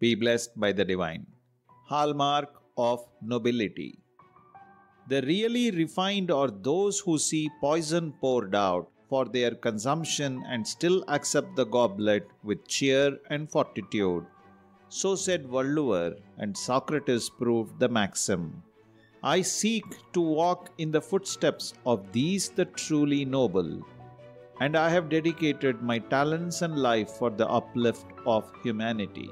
Be blessed by the divine. Hallmark of nobility. The really refined are those who see poison poured out for their consumption and still accept the goblet with cheer and fortitude. So said Valluvar, and Socrates proved the maxim. I seek to walk in the footsteps of these the truly noble, and I have dedicated my talents and life for the uplift of humanity.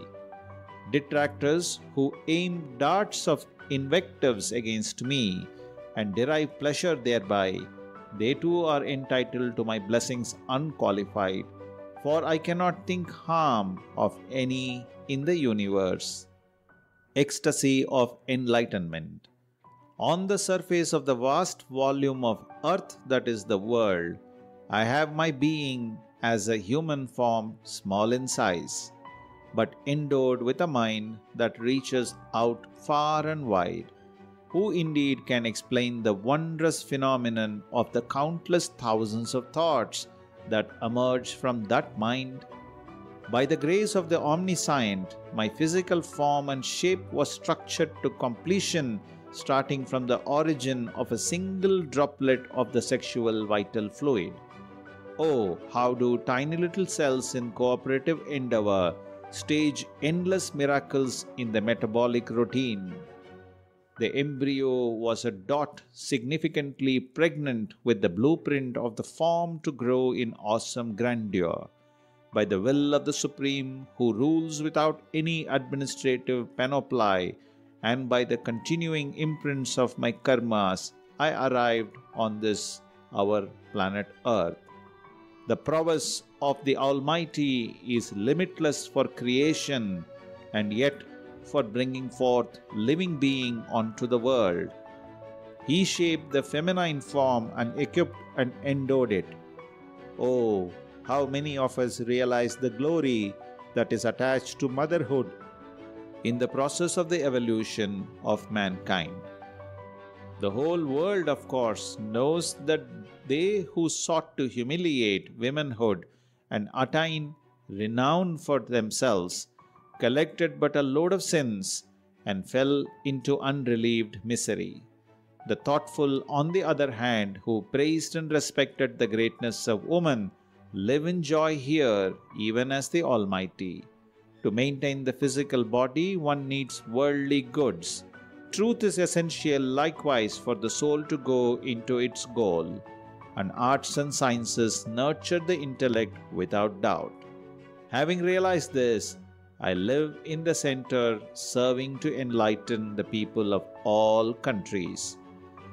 Detractors who aim darts of invectives against me and derive pleasure thereby, they too are entitled to my blessings unqualified, for I cannot think harm of any in the universe. Ecstasy of enlightenment. On the surface of the vast volume of earth that is the world, I have my being as a human form, small in size, but endowed with a mind that reaches out far and wide. Who indeed can explain the wondrous phenomenon of the countless thousands of thoughts that emerge from that mind? By the grace of the omniscient, my physical form and shape was structured to completion, starting from the origin of a single droplet of the sexual vital fluid. Oh, how do tiny little cells in cooperative endeavor stage endless miracles in the metabolic routine. The embryo was a dot significantly pregnant with the blueprint of the form to grow in awesome grandeur. By the will of the Supreme, who rules without any administrative panoply, and by the continuing imprints of my karmas, I arrived on this our planet Earth. The prowess of the Almighty is limitless for creation and yet for bringing forth living being onto the world. He shaped the feminine form and equipped and endowed it. Oh, how many of us realize the glory that is attached to motherhood in the process of the evolution of mankind. The whole world, of course, knows that they who sought to humiliate womanhood and attain renown for themselves collected but a load of sins and fell into unrelieved misery. The thoughtful, on the other hand, who praised and respected the greatness of woman, live in joy here even as the Almighty. To maintain the physical body, one needs worldly goods. Truth is essential likewise for the soul to go into its goal, and arts and sciences nurture the intellect without doubt. Having realized this, I live in the center, serving to enlighten the people of all countries,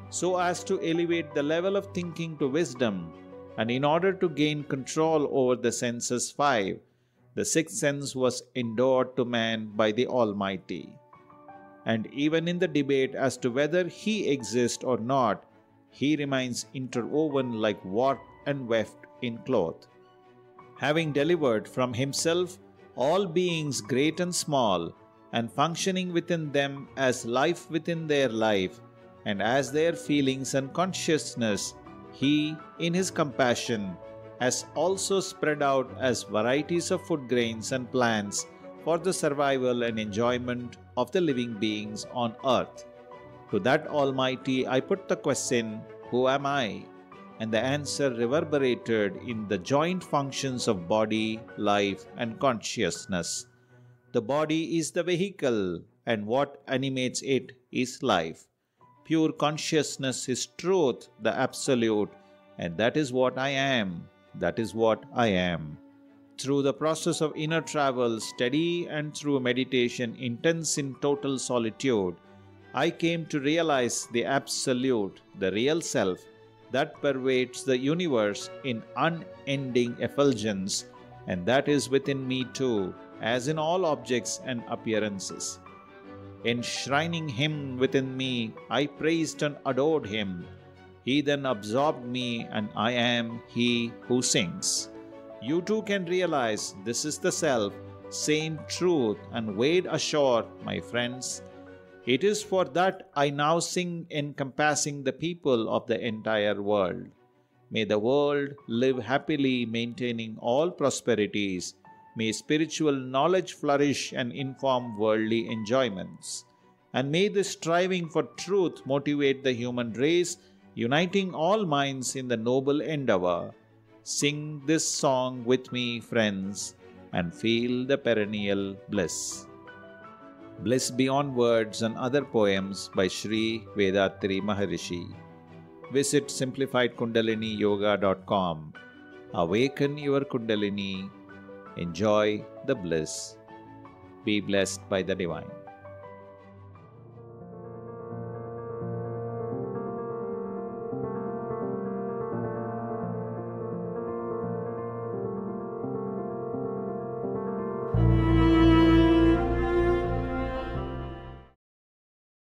so as to elevate the level of thinking to wisdom, and in order to gain control over the senses five, the sixth sense was endowed to man by the Almighty. And even in the debate as to whether he exists or not, he remains interwoven like warp and weft in cloth. Having delivered from himself all beings great and small, and functioning within them as life within their life, and as their feelings and consciousness, he, in his compassion, has also spread out as varieties of food grains and plants for the survival and enjoyment of the living beings on earth. To that Almighty I put the question, who am I? And the answer reverberated in the joint functions of body, life, and consciousness. The body is the vehicle, and what animates it is life. Pure consciousness is truth, the absolute, and that is what I am. That is what I am. Through the process of inner travel, steady and through meditation intense in total solitude, I came to realize the absolute, the real self, that pervades the universe in unending effulgence, and that is within me too, as in all objects and appearances. Enshrining him within me, I praised and adored him. He then absorbed me, and I am he who sings. You too can realize this is the self, same truth, and wade ashore, my friends. It is for that I now sing encompassing the people of the entire world. May the world live happily, maintaining all prosperities. May spiritual knowledge flourish and inform worldly enjoyments. And may the striving for truth motivate the human race, uniting all minds in the noble endeavor. Sing this song with me, friends, and feel the perennial bliss. Bliss Beyond Words and Other Poems by Sri Vethathiri Maharishi. Visit simplifiedkundaliniyoga.com. Awaken your Kundalini. Enjoy the bliss. Be blessed by the Divine.